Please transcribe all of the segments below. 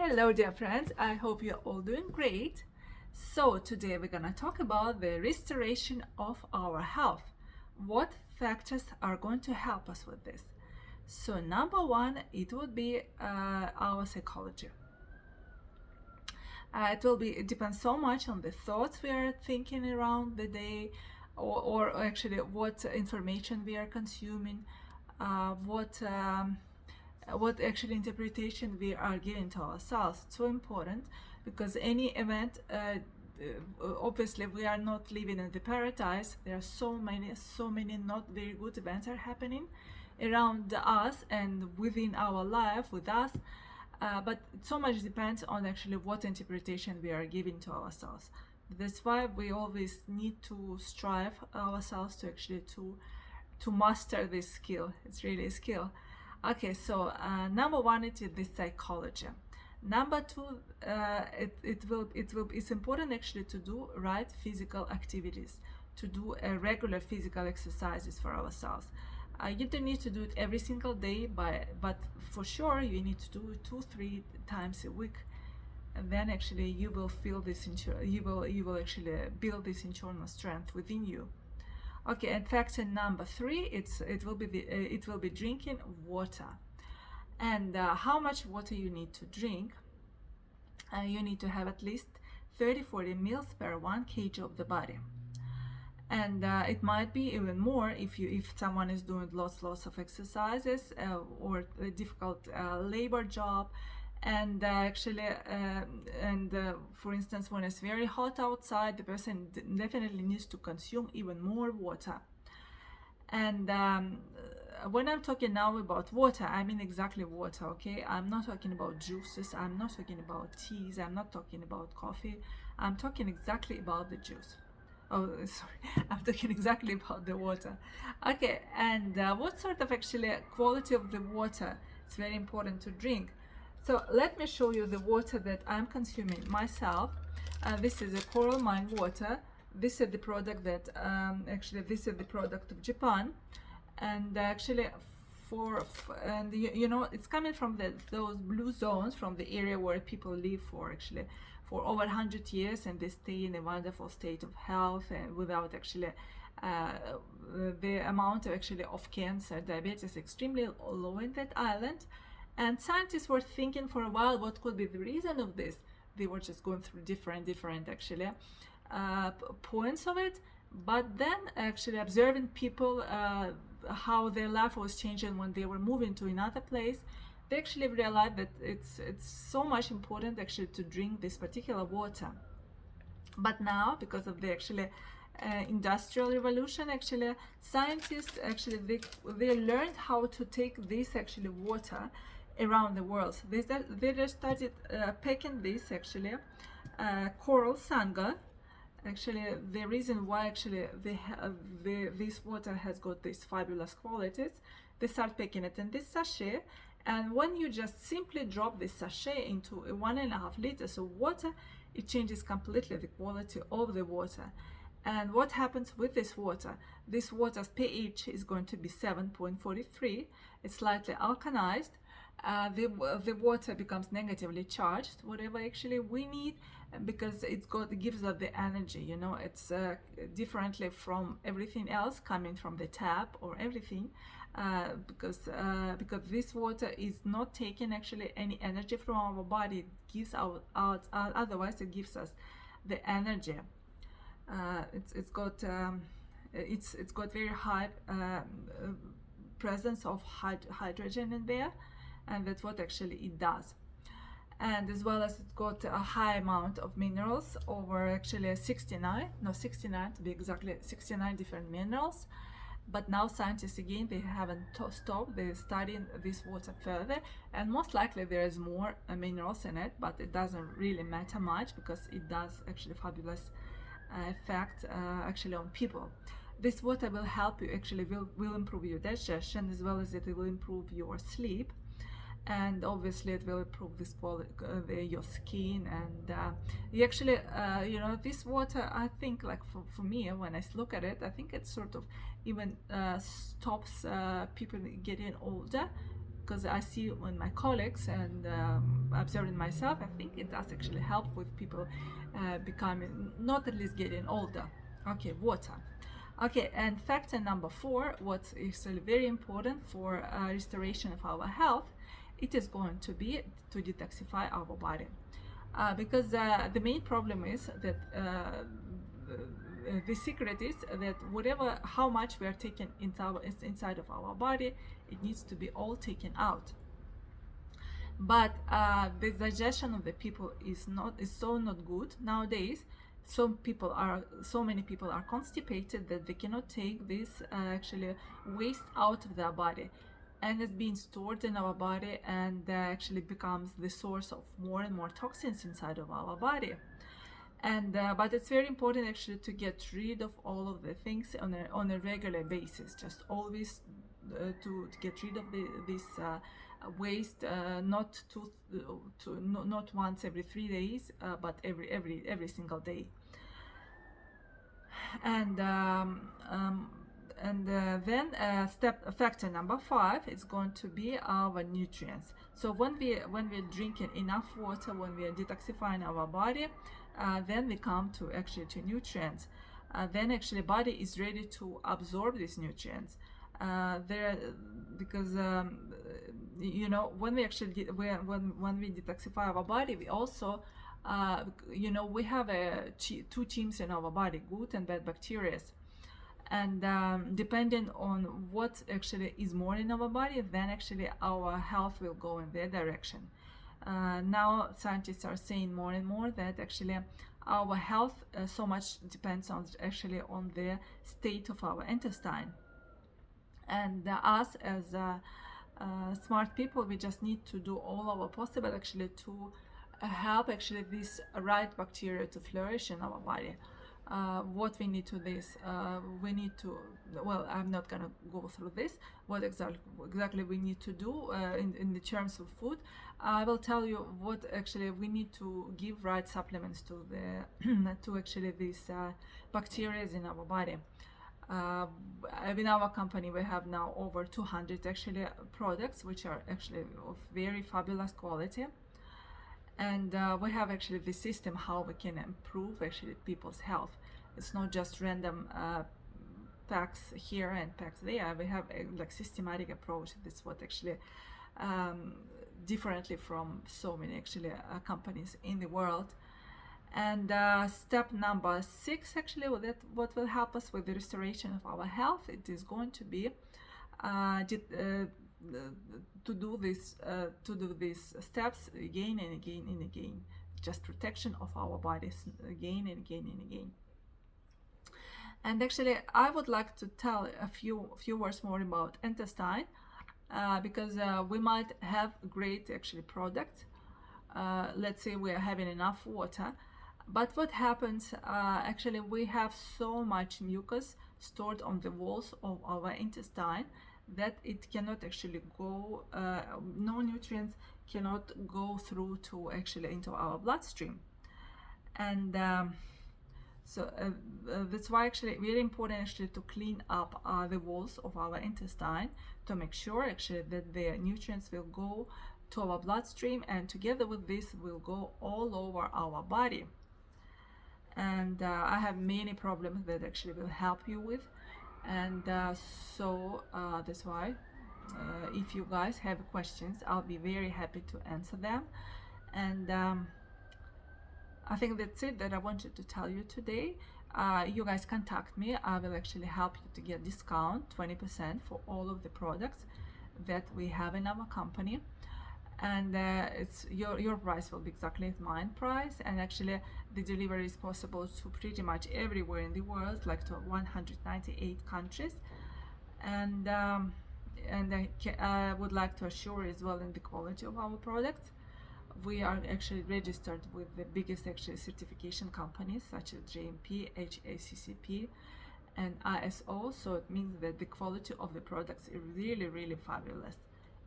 Hello dear friends, I hope you're all doing great. So today we're gonna talk about the restoration of our health. What factors are going to help us with this? So number one, it would be our psychology. It depends so much on the thoughts we are thinking around the day, or actually what information we are consuming, what actually interpretation we are giving to ourselves. It's so important because any event, obviously we are not living in the paradise. There are so many not very good events are happening around us and within our life with us, but so much depends on actually what interpretation we are giving to ourselves. That's why we always need to strive ourselves to actually to master this skill. It's really a skill. Okay, so number one, it is the psychology. Number two, it's important actually to do right physical activities, to do regular physical exercises for ourselves. You don't need to do it every single day, but for sure you need to do it 2-3 times a week, and then actually you will feel this. You will actually build this internal strength within you. Okay, and factor number three, it will be drinking water. And how much water you need to drink? You need to have at least 30-40 mils per 1 kg of the body. And it might be even more if someone is doing lots of exercises or a difficult labor job. And for instance, when it's very hot outside, the person definitely needs to consume even more water. And when I'm talking now about water, I mean exactly water, okay? I'm not talking about juices, I'm not talking about teas, I'm not talking about coffee. I'm talking exactly about the juice. Oh, sorry, I'm talking exactly about the water. Okay, and what sort of actually quality of the water? It's very important to drink. So let me show you the water that I'm consuming myself. This is a coral mine water. This is the product that this is the product of Japan, and actually it's coming from those blue zones, from the area where people live for over 100 years, and they stay in a wonderful state of health and without actually the amount of cancer, diabetes extremely low in that island. And scientists were thinking for a while what could be the reason of this. They were just going through different actually points of it, but then actually observing people how their life was changing when they were moving to another place, they actually realized that it's so much important actually to drink this particular water. But now, because of the industrial revolution, scientists they learned how to take this water around the world. So they just started picking this coral sanga. The reason why this water has got these fabulous qualities, they start picking it in this sachet, and when you just simply drop this sachet into 1.5 liters of water, it changes completely the quality of the water. And what happens with this water? This water's pH is going to be 7.43. It's slightly alkalized. The water becomes negatively charged, whatever we need, because it gives us the energy. It's differently from everything else coming from the tap or everything, because this water is not taking any energy from our body. It gives out otherwise it gives us the energy. It's got very high presence of hydrogen in there, and that's what it does. And as well as it's got a high amount of minerals, over 69 to be exactly, 69 different minerals. But now scientists again, they haven't stopped. They're studying this water further, and most likely there is more minerals in it, but it doesn't really matter much because it does fabulous effect on people. This water will help you, will improve your digestion, as well as it will improve your sleep, and obviously it will improve this quality, your skin. And this water, I think, for me, when I look at it, I think it sort of even stops people getting older, because I see when my colleagues and observing myself, I think it does actually help with people becoming, not at least getting older. Okay, water. Okay, and factor number 4, what's actually very important for restoration of our health, it is going to be to detoxify our body. Because the main problem is that the secret is that whatever, how much we are taking inside of our body, it needs to be all taken out. But the digestion of the people is so not good nowadays. So many people are constipated that they cannot take this actually waste out of their body, and it's being stored in our body, and actually becomes the source of more and more toxins inside of our body. And but it's very important actually to get rid of all of the things on a regular basis. Just always to get rid of this waste, not not once every 3 days, but every single day. And then factor number 5 is going to be our nutrients. So when we're drinking enough water, when we are detoxifying our body, then we come to actually to nutrients. Then actually body is ready to absorb these nutrients. Because you know, when we actually when we detoxify our body, we also you know, we have two teams in our body, good and bad bacteria. And depending on what actually is more in our body, then actually our health will go in their direction. Now scientists are saying more and more that actually our health so much depends on actually on the state of our intestine. And us as smart people, we just need to do all our possible actually to help actually this right bacteria to flourish in our body. What we need to this, we need to, well, I'm not gonna go through this, what exactly we need to do in the terms of food. I will tell you what actually we need to give right supplements to the to actually these bacteria in our body. In our company we have now over 200 actually products which are actually of very fabulous quality. And we have actually the system how we can improve actually people's health. It's not just random packs here and packs there. We have a like systematic approach. That's what actually differently from so many actually companies in the world. And step number 6 actually, what will help us with the restoration of our health, it is going to be to do these steps again and again and again, just protection of our bodies again and again and again. And actually I would like to tell a few words more about intestine, because we might have great actually product. Let's say we are having enough water, but what happens actually we have so much mucus stored on the walls of our intestine that it cannot actually go, no nutrients cannot go through to actually into our bloodstream. And so that's why actually very important actually to clean up the walls of our intestine to make sure actually that the nutrients will go to our bloodstream, and together with this will go all over our body. And I have many problems that actually will help you with. And so that's why if you guys have questions, I'll be very happy to answer them. And I think that's it that I wanted to tell you today. You guys contact me. I will actually help you to get discount 20% for all of the products that we have in our company. And it's your price will be exactly mine price, and actually the delivery is possible to pretty much everywhere in the world, like to 198 countries. And I would like to assure as well in the quality of our products. We are actually registered with the biggest actually certification companies such as GMP, HACCP, and ISO. So it means that the quality of the products is really, really fabulous.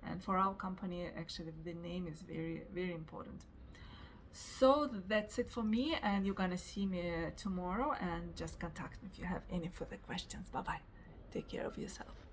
And for our company, actually, the name is very, very important. So that's it for me, and you're gonna see me tomorrow, and just contact me if you have any further questions. Bye bye. Take care of yourself.